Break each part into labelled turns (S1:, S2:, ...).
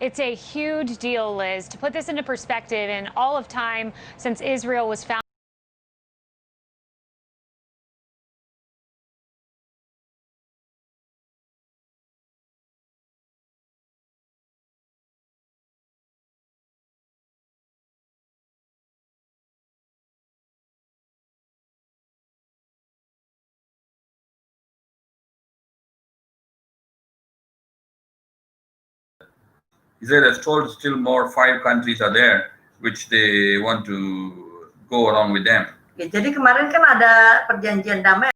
S1: It's a huge deal, Liz. To put this into perspective, in all of time since Israel was founded,
S2: Israel has told still more 5 countries are there which they want to go along with them.
S3: Ya, jadi kemarin kan ada perjanjian damai.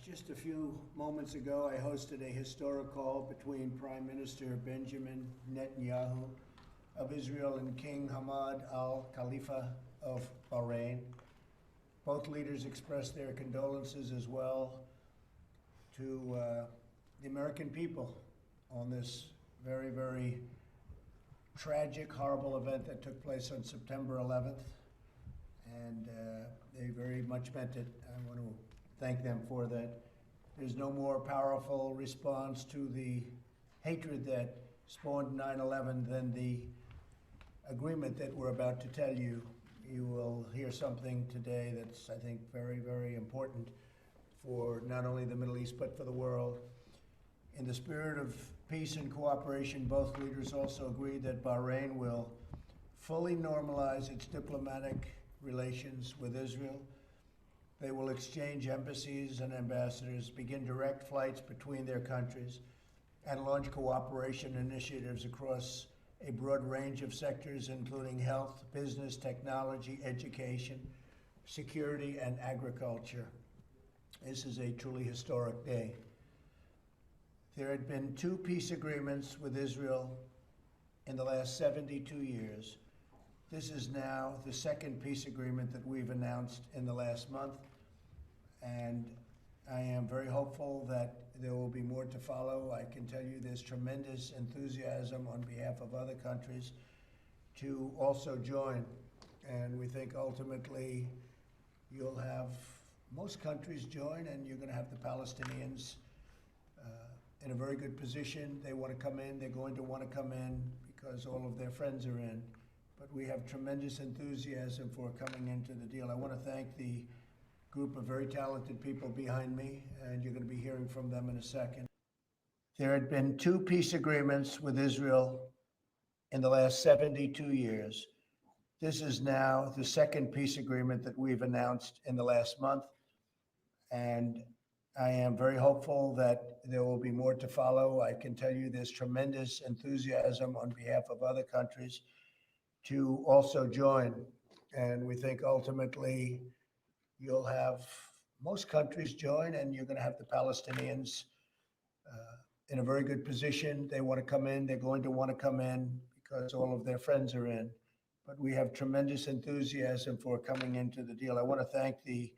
S4: Just a few moments ago, I hosted a historic call between Prime Minister Benjamin Netanyahu of Israel and King Hamad Al Khalifa of Bahrain. Both leaders expressed their condolences as well to the American people on this very, very tragic, horrible event that took place on September 11th. And they very much meant it. I want to thank them for that. There's no more powerful response to the hatred that spawned 9/11 than the agreement that we're about to tell you. You will hear something today that's, I think, very, very important for not only the Middle East, but for the world. In the spirit of peace and cooperation, both leaders also agreed that Bahrain will fully normalize its diplomatic relations with Israel. They will exchange embassies and ambassadors, begin direct flights between their countries, and launch cooperation initiatives across a broad range of sectors, including health, business, technology, education, security, and agriculture. This is a truly historic day. There had been 2 peace agreements with Israel in the last 72 years. This is now the 2nd peace agreement that we've announced in the last month, and I am very hopeful that there will be more to follow. I can tell you there's tremendous enthusiasm on behalf of other countries to also join, and we think ultimately you'll have most countries join, and you're going to have the Palestinians in a very good position. They want to come in, they're going to want to come in because all of their friends are in. But we have tremendous enthusiasm for coming into the deal. I want to thank the group of very talented people behind me, and you're going to be hearing from them in a second. There had been 2 peace agreements with Israel in the last 72 years. This is now the 2nd peace agreement that we've announced in the last month, and I am very hopeful that there will be more to follow. I can tell you there's tremendous enthusiasm on behalf of other countries to also join, and we think ultimately you'll have most countries join, and you're going to have the Palestinians in a very good position. They want to come in, they're going to want to come in because all of their friends are in. But we have tremendous enthusiasm for coming into the deal. I want to thank the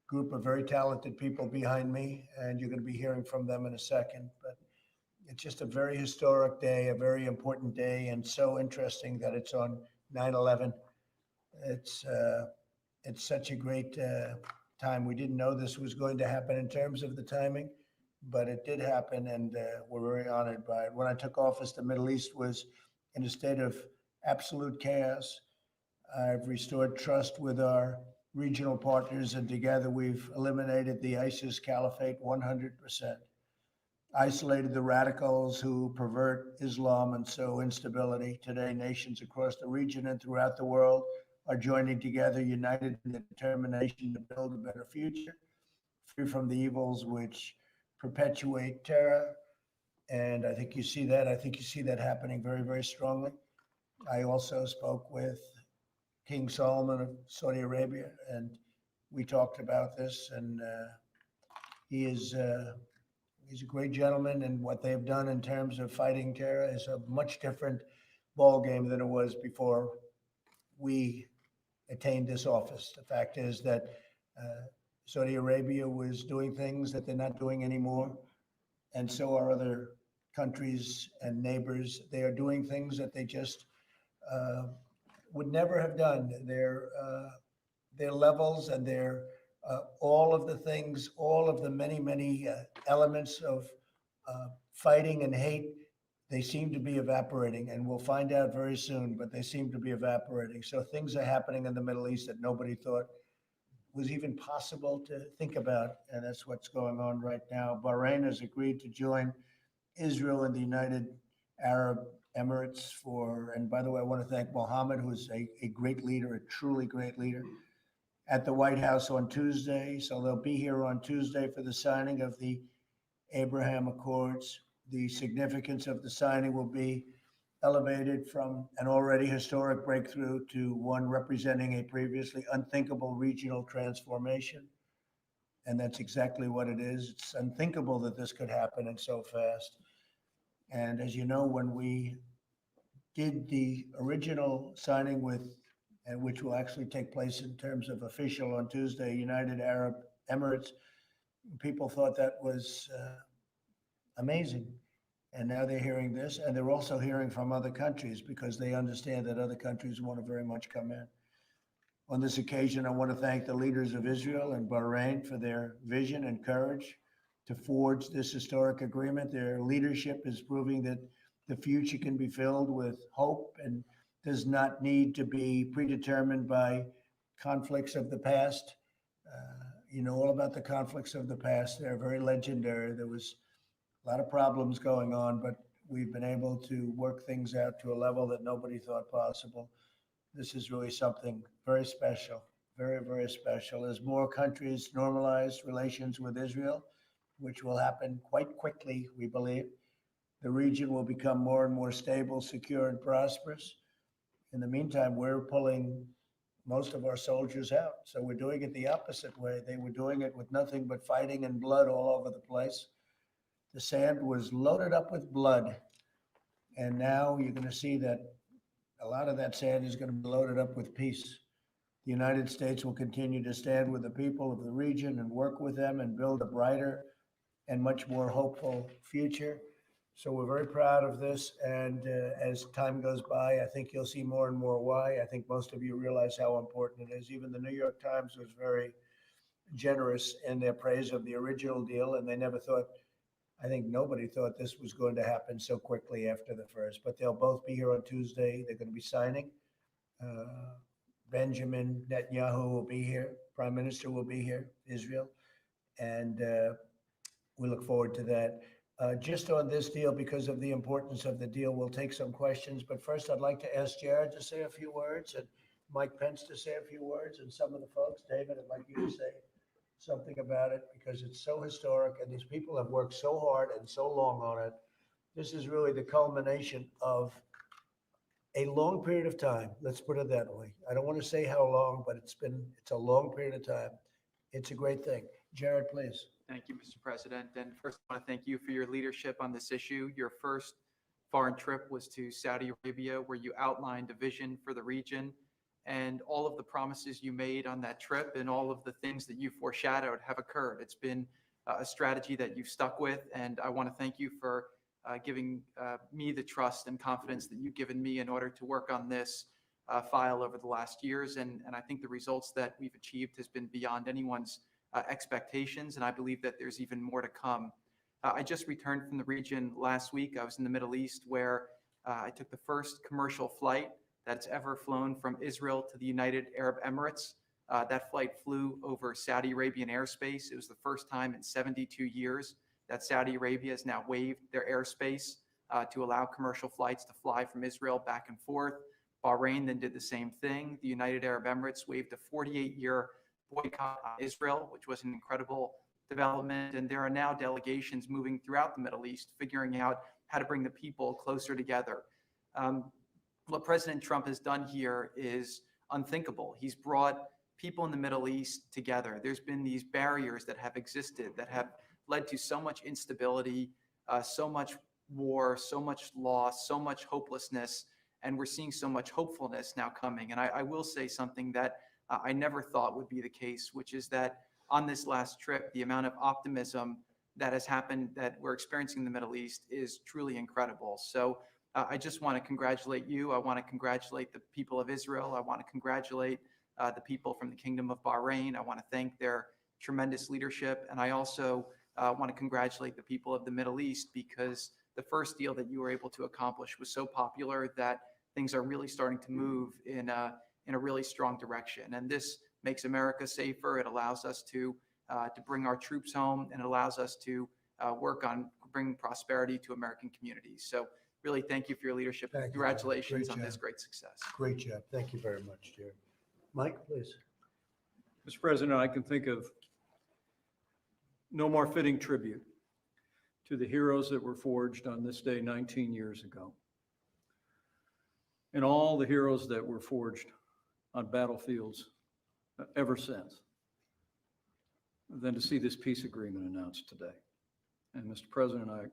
S4: group of very talented people behind me, and you're going to be hearing from them in a second. But it's just a very historic day, a very important day, and so interesting that it's on 9/11. It's such a great time. We didn't know this was going to happen in terms of the timing, but it did happen, and we're very honored by it. When I took office, the Middle East was in a state of absolute chaos. I've restored trust with our regional partners, and together we've eliminated the ISIS caliphate 100%. isolated the radicals who pervert Islam and sow instability. Today, nations across the region and throughout the world are joining together, united in the determination to build a better future, free from the evils which perpetuate terror. And I think you see that. I think you see that happening very, very strongly. I also spoke with King Solomon of Saudi Arabia, and we talked about this. And he's a great gentleman, and what they've done in terms of fighting terror is a much different ball game than it was before we attained this office. The fact is that Saudi Arabia was doing things that they're not doing anymore, and so are other countries and neighbors. They are doing things that they just would never have done. Their levels and their all of the things, all of the many elements of fighting and hate, they seem to be evaporating, and we'll find out very soon, but they seem to be evaporating. So things are happening in the Middle East that nobody thought was even possible to think about, and that's what's going on right now. Bahrain has agreed to join Israel and the United Arab Emirates and by the way, I want to thank Mohammed, who is a great leader, a truly great leader, at the White House on Tuesday. So they'll be here on Tuesday for the signing of the Abraham Accords. The significance of the signing will be elevated from an already historic breakthrough to one representing a previously unthinkable regional transformation. And that's exactly what it is. It's unthinkable that this could happen and so fast. And as you know, when we did the original signing which will actually take place in terms of official on Tuesday, United Arab Emirates, people thought that was amazing. And now they're hearing this, and they're also hearing from other countries because they understand that other countries want to very much come in. On this occasion, I want to thank the leaders of Israel and Bahrain for their vision and courage to forge this historic agreement. Their leadership is proving that the future can be filled with hope and does not need to be predetermined by conflicts of the past. You know all about the conflicts of the past. They're very legendary. There was a lot of problems going on, but we've been able to work things out to a level that nobody thought possible. This is really something very special, very, very special. As more countries normalize relations with Israel, which will happen quite quickly, we believe, the region will become more and more stable, secure, and prosperous. In the meantime, we're pulling most of our soldiers out. So we're doing it the opposite way. They were doing it with nothing but fighting and blood all over the place. The sand was loaded up with blood. And now you're going to see that a lot of that sand is going to be loaded up with peace. The United States will continue to stand with the people of the region and work with them and build a brighter and much more hopeful future. So we're very proud of this. And as time goes by, I think you'll see more and more why. I think most of you realize how important it is. Even the New York Times was very generous in their praise of the original deal. And they never thought, I think nobody thought this was going to happen so quickly after the first. But they'll both be here on Tuesday. They're going to be signing. Benjamin Netanyahu will be here. Prime Minister will be here, Israel. And we look forward to that. Just on this deal, because of the importance of the deal, we'll take some questions. But first, I'd like to ask Jared to say a few words and Mike Pence to say a few words and some of the folks. David, I'd like you to say something about it because it's so historic and these people have worked so hard and so long on it. This is really the culmination of a long period of time. Let's put it that way. I don't want to say how long, but it's a long period of time. It's a great thing. Jared, please.
S5: Thank you, Mr. President. And first, I want to thank you for your leadership on this issue. Your first foreign trip was to Saudi Arabia, where you outlined a vision for the region, and all of the promises you made on that trip and all of the things that you foreshadowed have occurred. It's been a strategy that you've stuck with, and I want to thank you for giving me the trust and confidence that you've given me in order to work on this file over the last years. And I think the results that we've achieved has been beyond anyone's expectations, and I believe that there's even more to come. I just returned from the region last week. I was in the Middle East, where I took the first commercial flight that's ever flown from Israel to the United Arab Emirates. That flight flew over Saudi Arabian airspace. It was the first time in 72 years that Saudi Arabia has now waived their airspace to allow commercial flights to fly from Israel back and forth. Bahrain then did the same thing. The United Arab Emirates waived a 48-year boycott on Israel, which was an incredible development. And there are now delegations moving throughout the Middle East, figuring out how to bring the people closer together. What President Trump has done here is unthinkable. He's brought people in the Middle East together. There's been these barriers that have existed that have led to so much instability, so much war, so much loss, so much hopelessness, and we're seeing so much hopefulness now coming. And I will say something that I never thought would be the case, which is that on this last trip, the amount of optimism that has happened, that we're experiencing in the Middle East, is truly incredible. So I just want to congratulate you. I want to congratulate the people of Israel. I want to congratulate the people from the Kingdom of Bahrain. I want to thank their tremendous leadership. And I also want to congratulate the people of the Middle East, because the first deal that you were able to accomplish was so popular that things are really starting to move in a really strong direction. And this makes America safer. It allows us to bring our troops home, and it allows us to work on bringing prosperity to American communities. So really, thank you for your leadership.
S4: Thank you.
S5: Congratulations
S4: Great
S5: on this
S4: job.
S5: great success.
S4: Great job. Thank you very much, Jared. Mike, please.
S6: Mr. President, I can think of no more fitting tribute to the heroes that were forged on this day 19 years ago, and all the heroes that were forged on battlefields ever since, than to see this peace agreement announced today. And Mr. President, I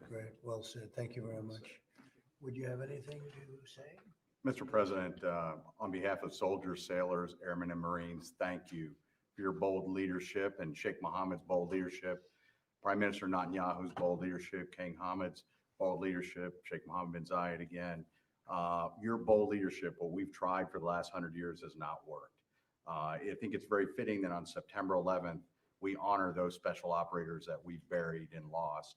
S4: Great, well said. Thank you very much. Would you have anything to say?
S7: Mr. President, on behalf of soldiers, sailors, airmen, and Marines, thank you for your bold leadership and Sheikh Mohammed's bold leadership, Prime Minister Netanyahu's bold leadership, King Hammed's bold leadership, Sheikh Mohammed bin Zayed again. Your bold leadership, what we've tried for the last 100 years, has not worked. I think it's very fitting that on September 11th, we honor those special operators that we've buried and lost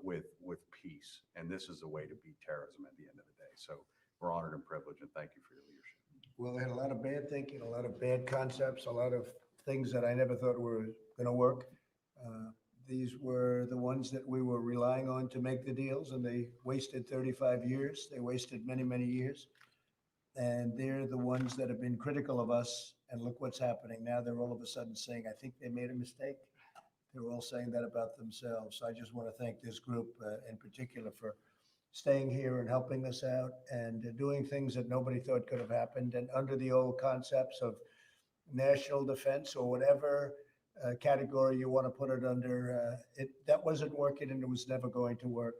S7: with peace. And this is a way to beat terrorism at the end of the day. So we're honored and privileged, and thank you for your leadership.
S4: Well, they had a lot of bad thinking, a lot of bad concepts, a lot of things that I never thought were going to work. These were the ones that we were relying on to make the deals, and they wasted 35 years. They wasted many, many years. And they're the ones that have been critical of us. And look what's happening. Now they're all of a sudden saying, I think they made a mistake. They're all saying that about themselves. So I just want to thank this group in particular for staying here and helping us out and doing things that nobody thought could have happened. And under the old concepts of national defense or whatever category you want to put it under, that wasn't working and it was never going to work.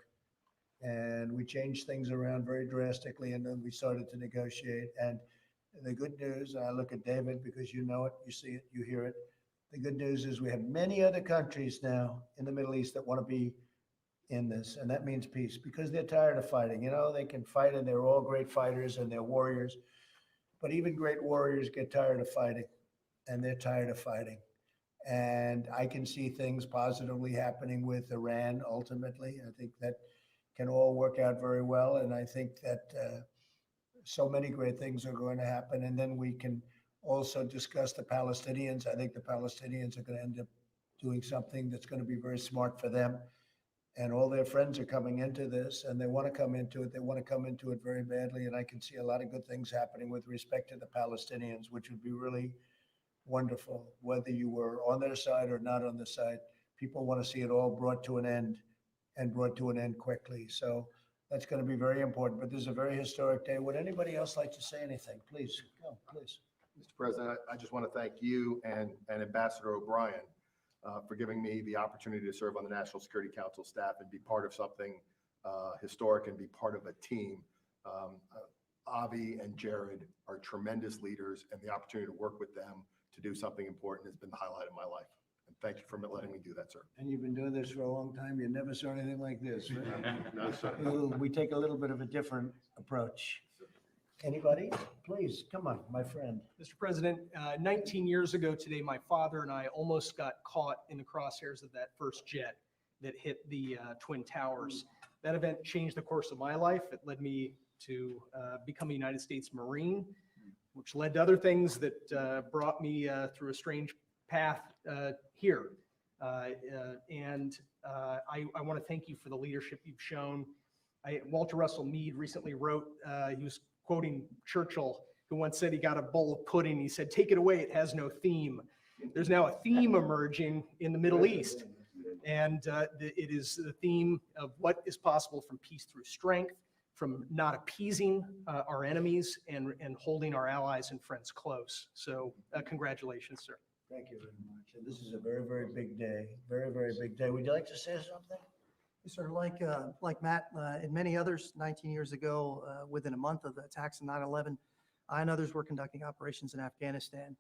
S4: And we changed things around very drastically, and then we started to negotiate. And the good news, and I look at David because you know it, you see it, you hear it. The good news is we have many other countries now in the Middle East that want to be in this, and that means peace because they're tired of fighting. You know, they can fight and they're all great fighters and they're warriors, but even great warriors get tired of fighting, and they're tired of fighting. And I can see things positively happening with Iran ultimately. I think that can all work out very well. And I think that so many great things are going to happen. And then we can also discuss the Palestinians. I think the Palestinians are going to end up doing something that's going to be very smart for them. And all their friends are coming into this, and they want to come into it. They want to come into it very badly. And I can see a lot of good things happening with respect to the Palestinians, which would be really wonderful, whether you were on their side or not on the side. People want to see it all brought to an end, and brought to an end quickly. So that's going to be very important. But this is a very historic day. Would anybody else like to say anything? Please, go, please.
S8: Mr. President, I just want to thank you and Ambassador O'Brien for giving me the opportunity to serve on the National Security Council staff and be part of something historic and be part of a team. Avi and Jared are tremendous leaders, and the opportunity to work with them to do something important has been the highlight of my life. And thank you for letting me do that, sir.
S4: And you've been doing this for a long time. You never saw anything like this, right?
S8: No, sir.
S4: We take a little bit of a different approach. Anybody? Please, come on, my friend.
S9: Mr. President, 19 years ago today, my father and I almost got caught in the crosshairs of that first jet that hit the Twin Towers. That event changed the course of my life. It led me to become a United States Marine, which led to other things that brought me through a strange path here. I want to thank you for the leadership you've shown. Walter Russell Mead recently wrote, he was quoting Churchill, who once said he got a bowl of pudding. He said, "Take it away, it has no theme." There's now a theme emerging in the Middle East. And it is the theme of what is possible from peace through strength, from not appeasing our enemies and holding our allies and friends close. So congratulations, sir.
S4: Thank you very much. And this is a very, very big day. Very, very big day. Would you like to say something?
S10: Yes, sir. Like Matt and many others, 19 years ago, within a month of the attacks of 9/11, I and others were conducting operations in Afghanistan.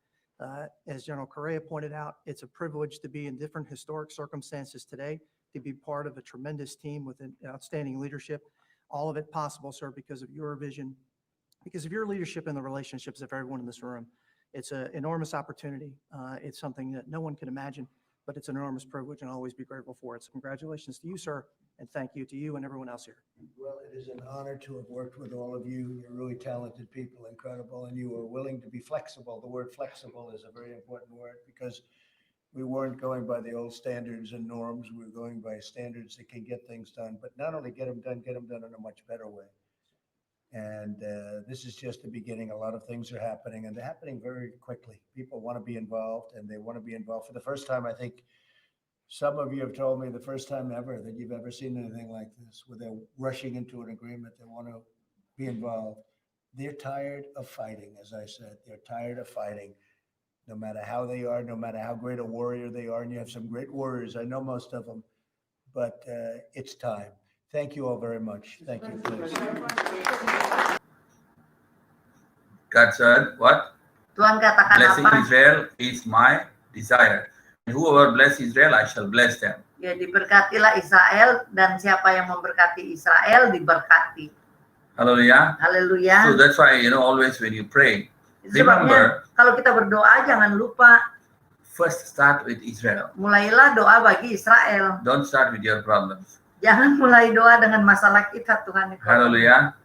S10: As General Correa pointed out, it's a privilege to be in different historic circumstances today, to be part of a tremendous team with an outstanding leadership. All of it possible, sir, because of your vision, because of your leadership and the relationships of everyone in this room. It's an enormous opportunity. It's something that no one can imagine, but it's an enormous privilege, and I'll always be grateful for it. So congratulations to you, sir, and thank you to you and everyone else here.
S4: Well, it is an honor to have worked with all of you. You're really talented people, incredible, and you are willing to be flexible. The word flexible is a very important word because we weren't going by the old standards and norms. We were going by standards that can get things done, but not only get them done in a much better way. And this is just the beginning. A lot of things are happening, and they're happening very quickly. People want to be involved, and they want to be involved. For the first time, I think some of you have told me the first time ever that you've ever seen anything like this, where they're rushing into an agreement. They want to be involved. They're tired of fighting, as I said. They're tired of fighting, no matter how they are, no matter how great a warrior they are. And you have some great warriors. I know most of them. but it's time. Thank you all very much. Thank you. Please.
S2: God said, what?
S3: Tuhan katakan
S2: Blessing
S3: apa?
S2: Israel is my desire. And whoever bless Israel, I shall bless them.
S3: Ya, diberkatilah Israel, dan siapa yang memberkati Israel diberkati.
S2: Hallelujah.
S3: Haleluya.
S2: So that's why, always when you pray,
S3: Sebabnya
S2: remember,
S3: kalau kita berdoa jangan lupa
S2: first start with Israel.
S3: mulailah doa bagi Israel.
S2: Don't start with your problems.
S3: Jangan mulai doa dengan masalah kita, Tuhan.
S2: Hallelujah.